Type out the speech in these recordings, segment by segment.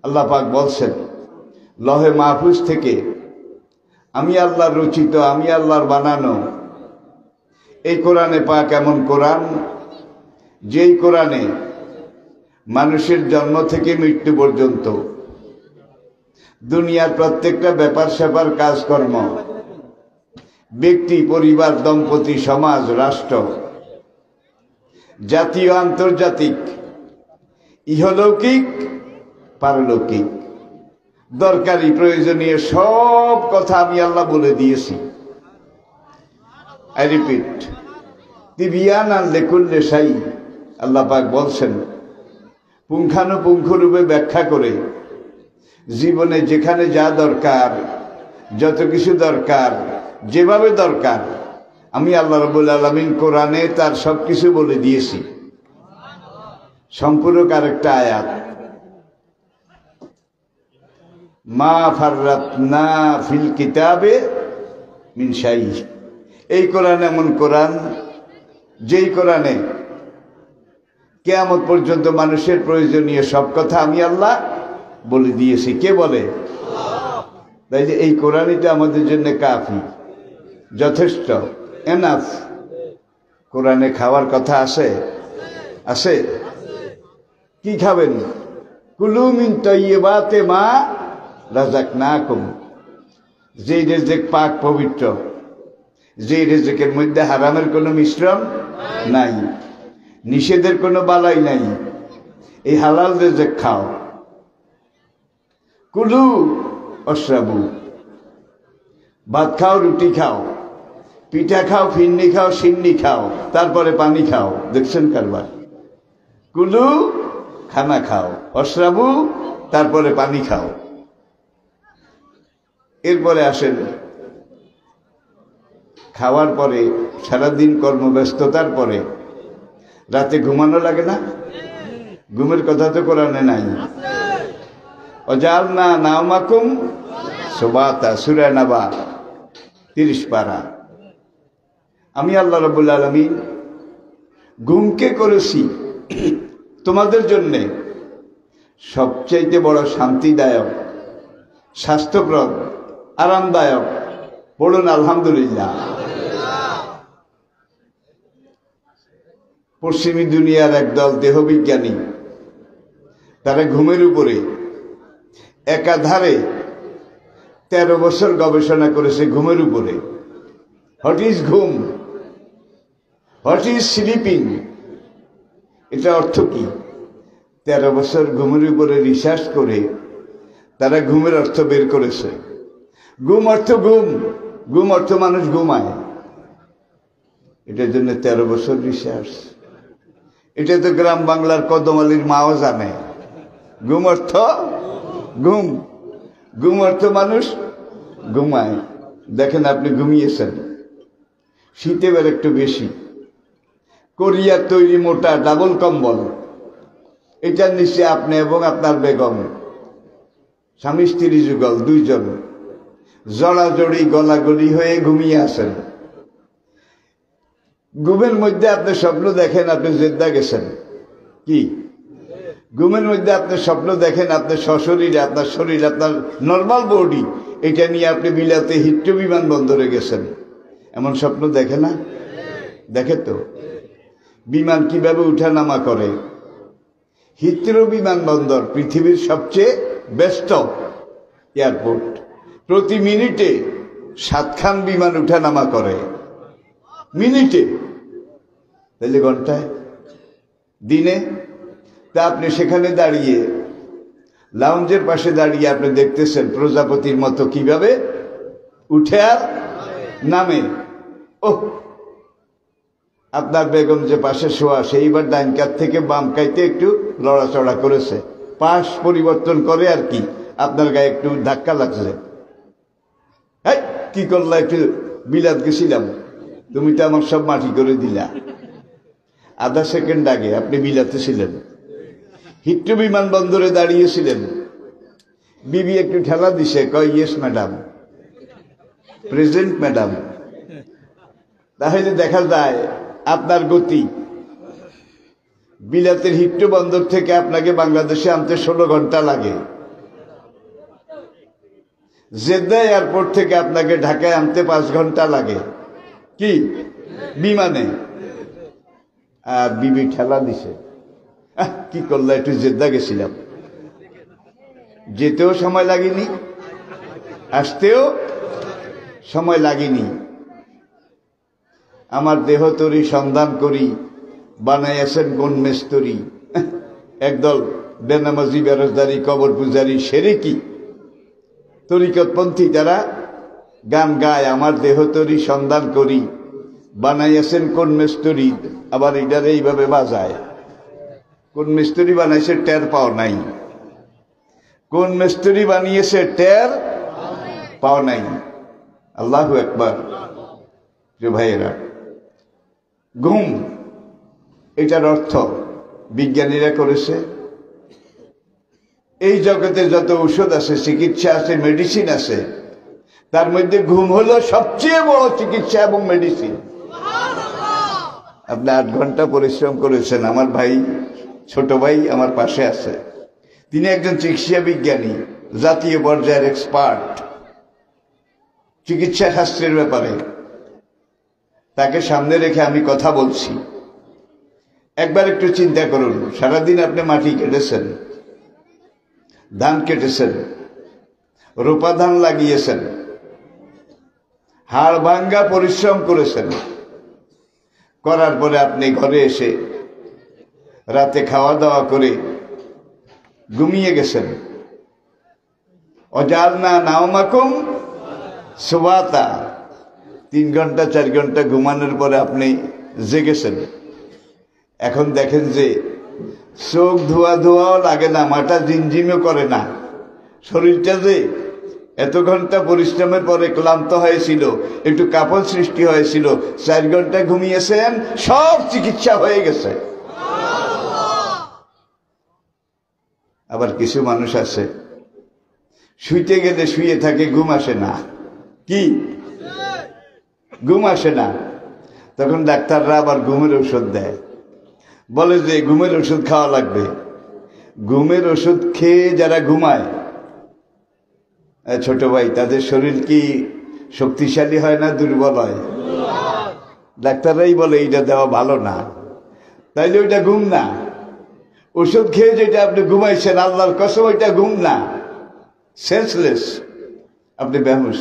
আল্লাহ পাক বলছেন লহে মাহফুজ থেকে আমি আল্লাহর রচিত, আমি আল্লাহর বানানো এই কোরআনে পাক এমন কোরআন, যেই কোরআনে মানুষের জন্ম থেকে মৃত্যু পর্যন্ত দুনিয়ার প্রত্যেকটা ব্যাপার স্যাপার কাজকর্ম, ব্যক্তি, পরিবার, দম্পতি, সমাজ, রাষ্ট্র, জাতীয়, আন্তর্জাতিক, ইহলৌকিক, পারলৌকিক, দরকারি, প্রয়োজনীয় সব কথা আমি আল্লাহ বলে দিয়েছি। আই রিপিট, তিবিয়ানান লিকুল্লি শাই, আল্লাহ পাক বলছেন পুঙ্খানুপুঙ্খরূপে ব্যাখ্যা করে জীবনে যেখানে যা দরকার, যত কিছু দরকার, যেভাবে দরকার, আমি আল্লাহ রাব্বুল আলামিন কোরআনে তার সব কিছু বলে দিয়েছি। সম্পূরক আরেকটা আয়াত, মা ফাররাতনা ফিল কিতাবে মিন শাই। এই কোরআন এমন কোরআন, যেই কোরআনে কিয়ামত পর্যন্ত মানুষের প্রয়োজনীয় সব কথা আমি আল্লাহ বলে দিয়েছি। কে বলে? তাই যে এই কোরআনটা আমাদের জন্য কাফি, যথেষ্ট, এনাফ। কোরআনে খাওয়ার কথা আছে? আছে। কি খাবেন? কুলু মিন তাইয়্যিবাতি মা রাযাকনাকুম, যেই রিজিক পাক পবিত্র, যেই রিজিকের মধ্যে হারামের কোনো মিশ্রণ নাই, নিষেধের কোনো বালাই নাই, এই হালাল রিজিক খাও। কুলু অশরাবু, ভাত খাও, রুটি খাও, পিঠা খাও, ফিন্নি খাও, সিন্নি খাও, তারপরে পানি খাও। দেখছেন কারবার? কুলু, খানা খাও, অশরাবু, তারপরে পানি খাও। এরপরে আসেন খাওয়ার পরে সারাদিন কর্মব্যস্ততার পরে রাতে ঘুমানো লাগে না? ঘুমের কথা তো কোরআনে নাই। ওয়াজআলনা নাওমাকুম সুবাতা, সূরা নাবা 30 পারা। আমি আল্লাহ রাব্বুল আলামিন ঘুমকে করেছি তোমাদের জন্য সবচাইতে বড় শান্তিদায়ক, স্বাস্থ্যপ্রদ, আরামদায়ক। বলুন আলহামদুলিল্লাহ। পশ্চিমী দুনিয়ার একদল দেহবিজ্ঞানী তারা ঘুমের উপরে একাধারে 13 বছর গবেষণা করেছে। ঘুমের উপরে, হোয়াট ইজ ঘুম, হোয়াট ইজ স্লিপিং, এটা অর্থ কি? 13 বছর ঘুমের উপরে রিসার্চ করে তারা ঘুমের অর্থ বের করেছে। ঘুম অর্থ ঘুম, ঘুম অর্থ মানুষ ঘুমায়। এটার জন্য 13 বছর রিসার্চ। এটা তো গ্রাম বাংলার কদম আলীর মাও জানে। ঘুম অর্থ ঘুম, ঘুম অর্থ মানুষ ঘুমায়। দেখেন আপনি ঘুমিয়েছেন, শীতে বের একটু বেশি, কোরিয়ার তৈরি মোটা ডাবল কম্বল, এটার নিচে আপনি এবং আপনার বেগম, স্বামী স্ত্রী যুগল দুইজন জড়াজড়ি গলাগলি হয়ে ঘুমিয়ে আছেন। ঘুমের মধ্যে আপনি স্বপ্ন দেখেন আপনি জেদ্দা গেছেন। কি? ঘুমের মধ্যে আপনি স্বপ্ন দেখেন আপনি সশরীরে, আপনার শরীর, আপনার নর্মাল বডি, এটা নিয়ে আপনি বিলাতে হিথ্রো বিমানবন্দরে গেছেন। এমন স্বপ্ন দেখে না? দেখে তো। বিমান কিভাবে উঠানামা করে? হিথ্রো বিমানবন্দর পৃথিবীর সবচেয়ে ব্যস্ত এয়ারপোর্ট। প্রতি মিনিটে 7 খান বিমান উঠানামা করে। মিনিটে, তাহলে ঘন্টায়, দিনে। তা আপনি সেখানে দাঁড়িয়ে, লাউঞ্জের পাশে দাঁড়িয়ে আপনি দেখতেছেন প্রজাপতির মতো কিভাবে উঠে আর নামে। ও, আপনার বেগম যে পাশে শোয়া, সেইবার ডাইন কাত থেকে বাম কাইতে একটু লড়াচড়া করেছে, পাশ পরিবর্তন করে আর কি, আপনার গায়ে একটু ধাক্কা লাগছে। কি করলা? একটু বিলাত গেছিলাম, তুমি তো আমার সব মাটি করে দিলা। আধা সেকেন্ড আগে আপনি বিলাতে ছিলেন, হিথ্রো বিমানবন্দরে দাঁড়িয়েছিলেন। বিবি একটু ঠেলা দিছে, কয় ইয়েস ম্যাডাম, প্রেজেন্ট ম্যাডাম। তাহলে দেখা যায় আপনার গতি বিলাতের হিথ্রো বন্দর থেকে আপনাকে বাংলাদেশে আনতে 16 ঘন্টা লাগে। জেদ্দা এয়ারপোর্ট থেকে আপনাকে ঢাকায় আনতে 5 ঘন্টা লাগে, কি বিমানে। আর বিবি ঠেলা দিছে, কি করলো, একটু জেদ্দা গেছিলাম, যেতেও সময় লাগেনি, আসতেও সময় লাগেনি। আমার দেহ তরি সন্ধান করি, বানাইয়াছেন কোন মেস্তরি। একদল বেনামাজি, বেরোজদারি, কবর পূজারি, সেরেকি, তরিকতপন্থী, তারা গান গায়, আমার দেহ তরি সন্ধান করি, বানাইয়াছেন কোন মেস্তরি। আবার এটারে এইভাবে বাজায়। কোন মিস্ত্রি বানাইছে টের পাও নাই, কোন মিস্ত্রি বানিয়েছে টের পাও নাই। আল্লাহু আকবার। যে ভাইয়েরা, ঘুম এটার অর্থ বিজ্ঞানীরা করেছে। এই জগতে যত ঔষধ আছে, চিকিৎসা আছে, মেডিসিন আছে, তার মধ্যে ঘুম হলো সবচেয়ে বড় চিকিৎসা এবং মেডিসিন। আপনি 8 ঘন্টা পরিশ্রম করেছেন। আমার ভাই, ছোট ভাই আমার পাশে আছে, তিনি একজন চিকিৎসা বিজ্ঞানী, জাতীয় পর্যায়ের এক্সপার্ট চিকিৎসা শাস্ত্রের ব্যাপারে। তাকে সামনে রেখে আমি কথা বলছি। একবার একটু চিন্তা করুন, সারাদিন আপনি মাটি কেটেছেন, ধান কেটেছেন, রোপা ধান লাগিয়েছেন, হাড় ভাঙ্গা পরিশ্রম করেছেন, করার পরে আপনি ঘরে এসে রাতে খাওয়া দাওয়া করে ঘুমিয়ে গেছেন। অজালনা নাওমাকুম সুবাতা, 3 ঘন্টা 4 ঘন্টা ঘুমানোর পরে আপনি জেগেছেন। এখন দেখেন যে চোখ ধোয়াও লাগে না, মাথা ঝিমঝিমও করে না, শরীরটা যে এত ঘন্টা পরিশ্রমের পরে ক্লান্ত হয়েছিল, একটু কাঁপন সৃষ্টি হয়েছিল, 4 ঘন্টা ঘুমিয়েছেন, সব চিকিৎসা হয়ে গেছে। আবার কিছু মানুষ আছে শুইতে গেলে শুয়ে থাকে, ঘুম আসে না, কি ঘুম আসে না। তখন ডাক্তাররা আবার ঘুমের ওষুধ দেয়, বলে যে ঘুমের ওষুধ খাওয়া লাগবে। ঘুমের ওষুধ খেয়ে যারা ঘুমায়, ছোট ভাই, তাদের শরীর কি শক্তিশালী হয় না দুর্বল হয়? ডাক্তাররাই বলে এইটা দেওয়া ভালো না, তাইলে ওইটা ঘুম না। ওষুধ খেয়ে যেটা আপনি ঘুমাইছেন, আল্লাহর কসম ওইটা ঘুম না, সেন্সলেস, আপনি বেহুশ।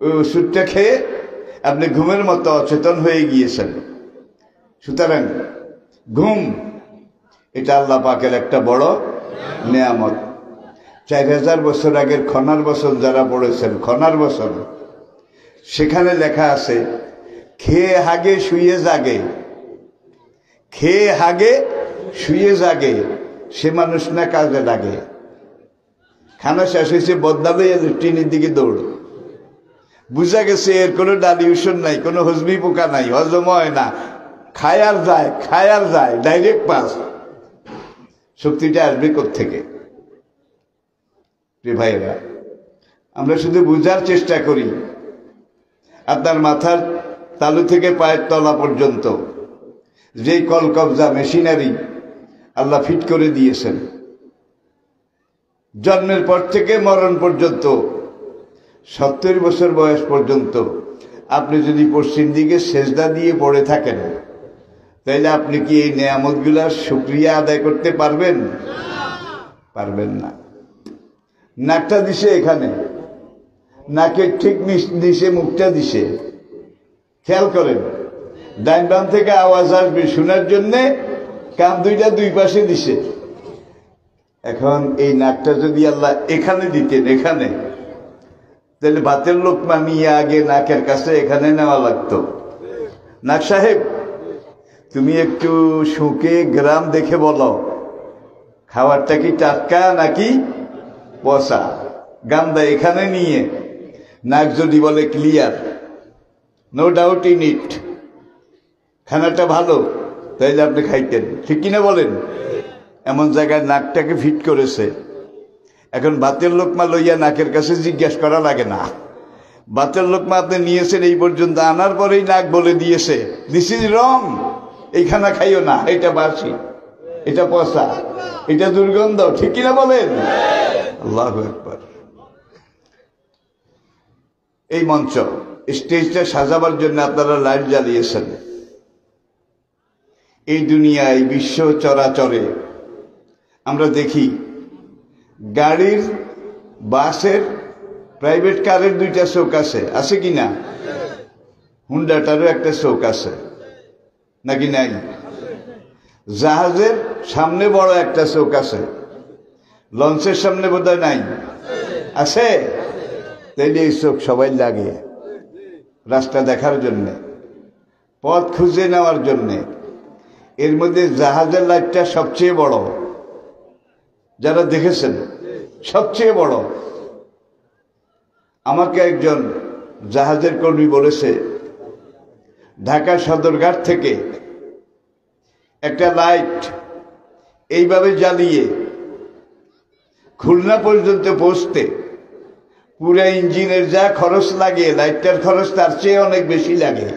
ওই ওষুধটা খেয়ে আপনি ঘুমের মতো অচেতন হয়ে গিয়েছেন। সুতরাং ঘুম এটা আল্লাহ পাকের একটা বড় নেয়ামত। 4000 বছর আগের খনার বছর যারা পড়েছেন, খনার বছর, সেখানে লেখা আছে খেয়ে হাগে শুয়ে জাগে, খেয়ে হাগে শুয়ে জাগে, সে মানুষ না কাজে লাগে। খানা শেষ হয়েছে, বদনামে টিনের দিকে দৌড়। বুঝা গেছে এর কোনো ডালিউশন নাই, কোনো হজমি পোকা নাই, হজম হয় না, খায় আর যায়, ডাইরেক্ট পাস। শক্তিটা আসবে কোত্থেকে? ভাইরা, আমরা শুধু বুঝার চেষ্টা করি। আপনার মাথার তালু থেকে পায়ের তলা পর্যন্ত যেই কলকবজা মেশিনারি আল্লাহ ফিট করে দিয়েছেন, জন্মের পর থেকে মরণ পর্যন্ত, 70 বছর বয়স পর্যন্ত আপনি যদি পশ্চিম দিকে সেজদা দিয়ে পড়ে থাকেন, তাইলে আপনি কি এই নেয়ামতগুলার শুকরিয়া আদায় করতে পারবেন? পারবেন না। নাকটা দিছে এখানে, নাকের ঠিক নিচে মুখটা দিছে, খেয়াল করেন। ডাইন বাম থেকে আওয়াজ আসবে শোনার জন্যে, কান দুইটা দুই পাশে দিছে। এখন এই নাকটা যদি আল্লাহ এখানে দিতেন, এখানে, তাহলে ভাতের লোকমা নিয়ে আগে নাকের কাছে এখানে নেওয়া লাগতো। নাক সাহেব, তুমি একটু শুকে গ্রাম দেখে বলো, খাবারটা কি টাটকা নাকি পচা? গান্দা এখানে নিয়ে নাক যদি বলে clear, no doubt in it, খানাটা ভালো, তাইলে আপনি খাইতেন, ঠিক কিনা বলেন? এমন জায়গায় নাকটাকে ফিট করেছে। এখন ভাতের লোকমা লইয়া নাকের কাছে জিজ্ঞাসা করা লাগে না। ভাতের লোকমা আপনি নিয়েছেন এই পর্যন্ত, আনার পরেই নাক বলে দিয়েছে দিস ইজ রং, এই খানা খাইও না, এটা বাসি, এটা পচা, এটা দুর্গন্ধ, ঠিক কিনা বলেন? আল্লাহু আকবার। এই মঞ্চ স্টেজটা সাজাবার জন্য আপনারা লাইট জ্বালিয়েছেন। এই দুনিয়ায় বিশ্ব চরাচরে আমরা দেখি গাড়ির, বাসের, প্রাইভেট কারের দুইটা চোখ আছে কি না? হুন্ডাটারও একটা চোখ আছে নাকি নাই? জাহাজের সামনে বড় একটা চোখ আছে, লঞ্চের সামনে বোধহয় নাই, আছে? তাইলে এই চোখ সবাই লাগে রাস্তা দেখার জন্যে, পথ খুঁজে নেওয়ার জন্যে। এর মধ্যে জাহাজের লাইটটা সবচেয়ে বড়, যারা দেখেছেন সবচেয়ে বড়। আমাকে একজন জাহাজের কর্মী বলেছে, ঢাকা সদরঘাট থেকে একটা লাইট এইভাবে জ্বালিয়ে খুলনা পর্যন্ত পৌঁছতে পুরা ইঞ্জিনের যা খরচ লাগে, লাইটটার খরচ তার চেয়ে অনেক বেশি লাগে।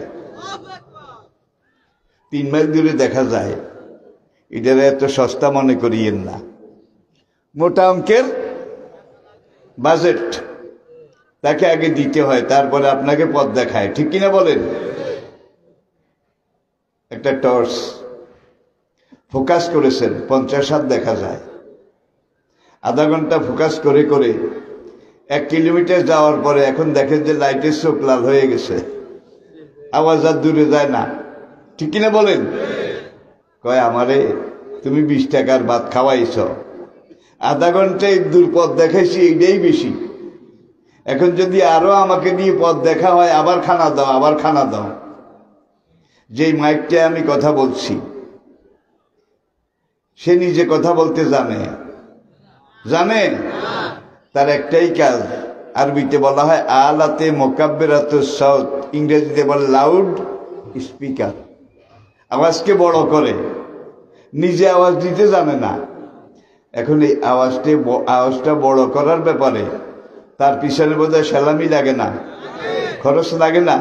3 মাইল দূরে দেখা যায়। এটার এত সস্তা মনে করিয়েন না, মোটা অঙ্কের বাজেট তাকে আগে দিতে হয়, তারপরে আপনাকে পথ দেখায়, ঠিক কিনা বলেন? একটা টর্চ ফোকাস করেছেন, 50 হাত দেখা যায়। আধা ঘন্টা ফোকাস করে করে 1 কিলোমিটার যাওয়ার পরে এখন দেখেন যে লাইটের চোখ লাল হয়ে গেছে, আওয়াজ আর দূরে যায় না, ঠিক কিনা বলেন? কয়, আমারে তুমি 20 টাকার ভাত খাওয়াইছ, আধা ঘন্টায় দূর পথ দেখাইছি, এইটাই বেশি। এখন যদি আরো আমাকে দিয়ে পথ দেখা হয়, আবার খানা দাও, আবার খানা দাও। যেই মাইকটা আমি কথা বলছি, সে নিজে কথা বলতে জানে? তার একটাই কাজ, আরবিতে বলা হয় আলাতে মোকাব্বেরাতুস সাউত, ইংরেজিতে বলে লাউড স্পিকার। আওয়াজকে বড় করে, নিজে আওয়াজ দিতে জানে না। এখন এই আওয়াজটা বড় করার ব্যাপারে তার পিছনে বোধহয় সালামি লাগে না, খরচ লাগে না,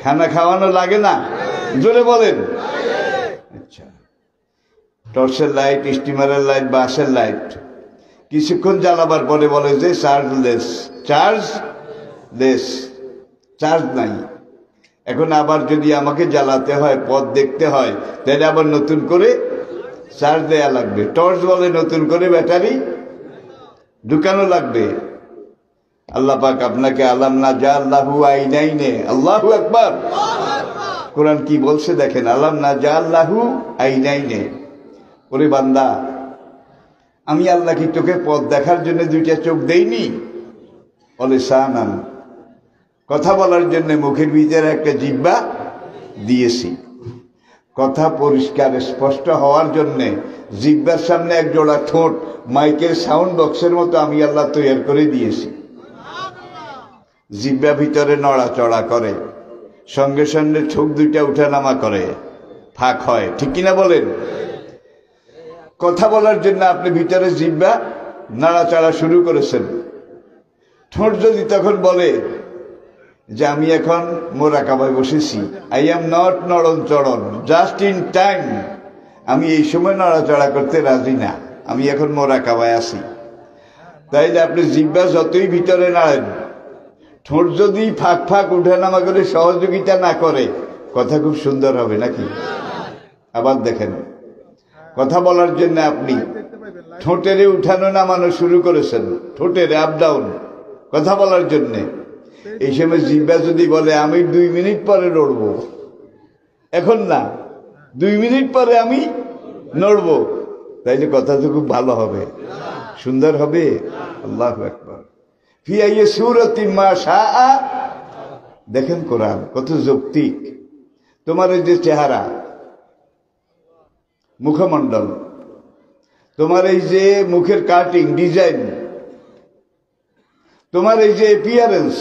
খানা খাওয়ানো লাগে না? জোরে বলেন। আচ্ছা, টর্চের লাইট, স্টিমারের লাইট, বাসের লাইট কিছুক্ষণ জ্বালাবার পরে বলে যে চার্জ নাই। এখন আবার যদি আমাকে জ্বালাতে হয়, পথ দেখতে হয়, তাহলে আবার নতুন করে চার্জ দেয়া লাগবে। টর্চ বলে নতুন করে ব্যাটারি ঢুকানো লাগবে। আল্লাহ পাক আপনাকে আলাম না যা আল্লাহু আইনাইনে, আল্লাহু আকবার। কোরআন কি বলছে দেখেন, আলাম না যা আল্লাহু আইনাইনে। ওরে বান্দা, আমি আল্লাহ কি তোকে পথ দেখার জন্য 2টা চোখ দেইনি? বলে সানান, কথা বলার জন্য মুখের ভিতরে একটা জিহ্বা দিয়েছি। কথা পরিষ্কার স্পষ্ট হওয়ার জন্য জিহ্বার সামনে 1 জোড়া ঠোঁট মাইকের সাউন্ড বক্সের মতো আমি আল্লাহ তৈরি করে দিয়েছি। জিহ্বা ভিতরে নড়াচড়া করে, সঙ্গে সঙ্গে ঠোক 2টা উঠানামা করে, ফাঁক হয়, ঠিক কিনা বলেন? কথা বলার জন্য আপনি ভিতরে জিহ্বা নাড়াচাড়া শুরু করেছেন। ঠোঁট যদি তখন বলে যে আমি এখন মোরাকাবায় বসেছি, আই এম নট নড়ন চড়ন, জাস্ট ইন টাইম, আমি এই সময় নড়াচড়া করতে রাজি না, আমি এখন মোরাকাবায় আছি, তাইলে আপনি জিহ্বা যতই ভিতরে নাড়েন, ঠোঁট যদি ফাঁক ফাঁক উঠানামা করে সহযোগিতা না করে, কথা খুব সুন্দর হবে নাকি? আবার দেখেন, কথা বলার জন্য আপনি ঠোঁটের উঠানো নামানো শুরু করেছেন, ঠোঁটের আপ ডাউন কথা বলার জন্য। এই সময় জিহ্বা যদি বলে আমি 2 মিনিট পরে নড়বো, এখন না, 2 মিনিট পরে আমি নড়বো, তাইলে কথা তো খুব ভালো হবে, সুন্দর হবে। আল্লাহু আকবার। ফি আইয়ি সূরাতিন মা শাআ। দেখেন কোরআন কত যৌক্তিক। তোমার এই যে চেহারা, মুখমণ্ডল, তোমার এই যে মুখের কাটিং ডিজাইন, তোমার এই যে অ্যাপিয়ারেন্স,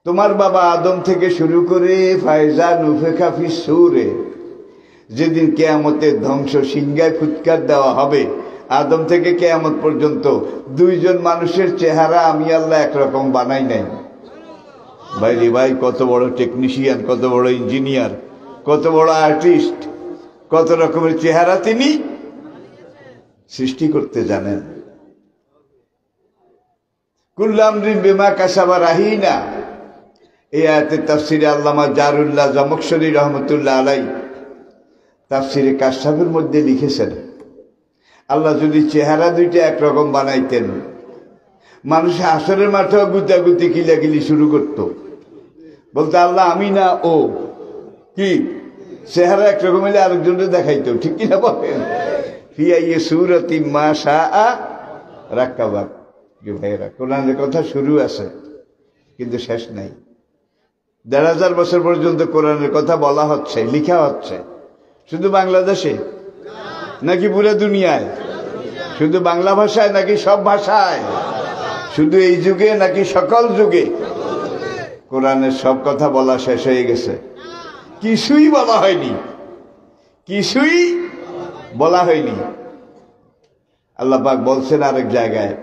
তোমার বাবা আদম থেকে শুরু করে ফায়জা নুফিখা ফিস সূরে, যেদিন কিয়ামতের ধ্বংস সিংহায় ফুৎকার দেওয়া হবে, আদম থেকে কিয়ামত পর্যন্ত 2 জন মানুষের চেহারা আমি আল্লাহ একরকম বানাই নাই। ভাই রে ভাই, কত বড় টেকনিশিয়ান, কত বড় ইঞ্জিনিয়ার, কত বড় আর্টিস্ট, কত রকমের চেহারা তিনি সৃষ্টি করতে জানেন। কুল্লু আমরিন বিমা কাসাবা রাহিনা। এই আয়াতের তাফসিরে আল্লামা জারুল্লাহ জামখশরী রহমতুল্লাহ আলাই তাফসিরে কাশফের মধ্যে লিখেছেন, আল্লাহ যদি চেহারা দুইটা একরকম বানাইতেন, মানুষ হাসরের মাঠেও গুতাগুতি কিলাকিলি শুরু করত, বলতো আল্লাহ আমি না ও, কি চেহারা একরকম হলে আরেকজনের দেখাইতো, ঠিক কিনা বলেন? ফিয়াইয়ে সূরাতি মা শাআ রাক্কাবাক। ভাইয়েরা, কোরআনের কথা শুরু আছে কিন্তু শেষ নাই। ১,৫০০ বছর পর্যন্ত কোরআনের কথা বলা হচ্ছে, লিখা হচ্ছে। শুধু বাংলাদেশে নাকি পুরো দুনিয়ায়? শুধু বাংলা ভাষায় নাকি সব ভাষায়? শুধু এই যুগে নাকি সকল যুগে? কোরআনের সব কথা বলা শেষ হয়ে গেছে, কিছুই বলা হয়নি, কিছুই বলা হয়নি। আল্লাহ পাক বলছেন আরেক জায়গায়,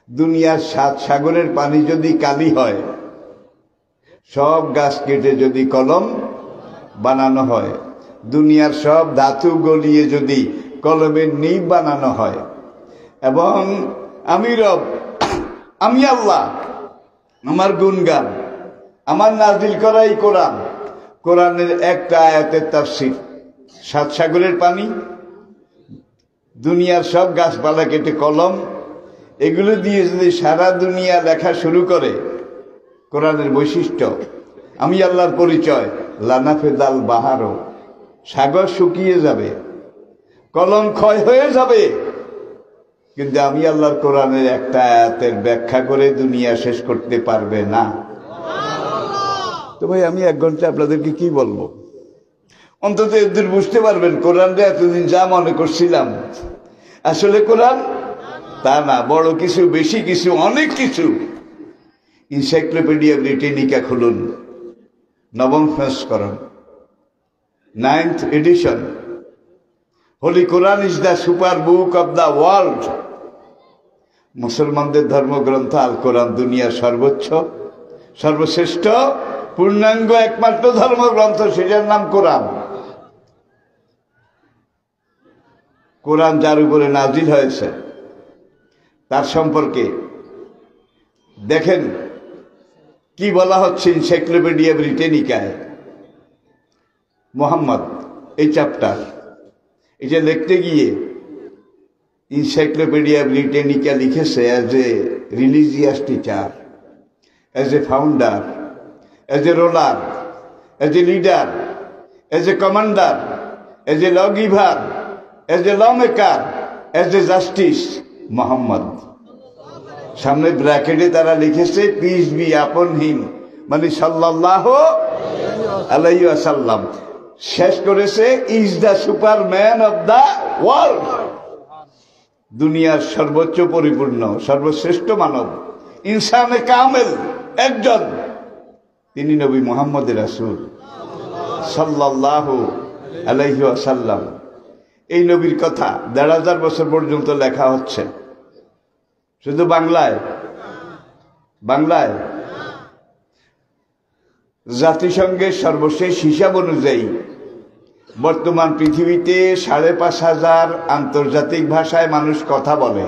দুনিয়ার ৭ সাগরের পানি যদি কালি হয়, সব গাছ কেটে যদি কলম বানানো হয়, দুনিয়ার সব ধাতু গলিয়ে যদি কলমের নিব বানানো হয়, এবং আমি রব, আমি আল্লাহ, আমার গুণগান, আমার নাজিল করাই কোরআন, কোরআনের একটা আয়াতের তাফসীর ৭ সাগরের পানি, দুনিয়ার সব গাছপালা কেটে কলম, এগুলো দিয়ে যদি সারা দুনিয়া লেখা শুরু করে, কোরআনের বৈশিষ্ট্য, আমি আল্লাহর পরিচয়, লানাফেদাল বাহারও, সাগর শুকিয়ে যাবে, কলম ক্ষয় হয়ে যাবে, কিন্তু আমি আল্লাহর কোরআনের একটা আয়াতের ব্যাখ্যা করে দুনিয়া শেষ করতে পারবে না। তো ভাই, আমি 1 ঘন্টা আপনাদেরকে কি বলবো? অন্তত এদের বুঝতে পারবেন কোরআনটা এতদিন যা মনে করছিলাম আসলে কোরআন তা না, বড় কিছু, বেশি কিছু, অনেক কিছু। এনসাইক্লোপিডিয়া ব্রিটানিকা খুলুন, 9ম সংস্করণ, 9th edition. Holy Quran is the super book of the world. মুসলমানদের ধর্মগ্রন্থ আল কোরআন দুনিয়ার সর্বোচ্চ, সর্বশ্রেষ্ঠ, পূর্ণাঙ্গ একমাত্র ধর্মগ্রন্থ, সেটার নাম কোরআন। কোরআন যার উপরে নাজিল হয়েছে তার সম্পর্কে দেখেন কি বলা হচ্ছে এনসাইক্লোপিডিয়া ব্রিটানিকায়। মোহাম্মদ, এই চ্যাপ্টার, এটা লিখতে গিয়ে এনসাইক্লোপিডিয়া ব্রিটানিকা লিখেছে as a religious teacher, as a founder, as a ruler, as a leader, as a commander, as a law giver, as a law maker, as a justice, Muhammad. সামনে ব্র্যাকেটে তারা লিখেছে peace be আপন হিম, মানে সাল্লাল্লাহু আলাইহি ওয়াসাল্লাম। শেষ করেছে is the Superman of the world, দুনিয়ার সর্বোচ্চ পরিপূর্ণ, সর্বশ্রেষ্ঠ মানব, ইনসানে কামেল একজন, তিনি নবী মুহাম্মদ রাসূল সাল্লাল্লাহু আলাইহি ওয়াসাল্লাম। এই নবীর কথা ১,৫০০ বছর পর্যন্ত লেখা হচ্ছে, শুধু বাংলায়। বাংলায় জাতিসংঘের সর্বশেষ হিসাব অনুযায়ী বর্তমান পৃথিবীতে ৫,৫০০ আন্তর্জাতিক ভাষায় মানুষ কথা বলে।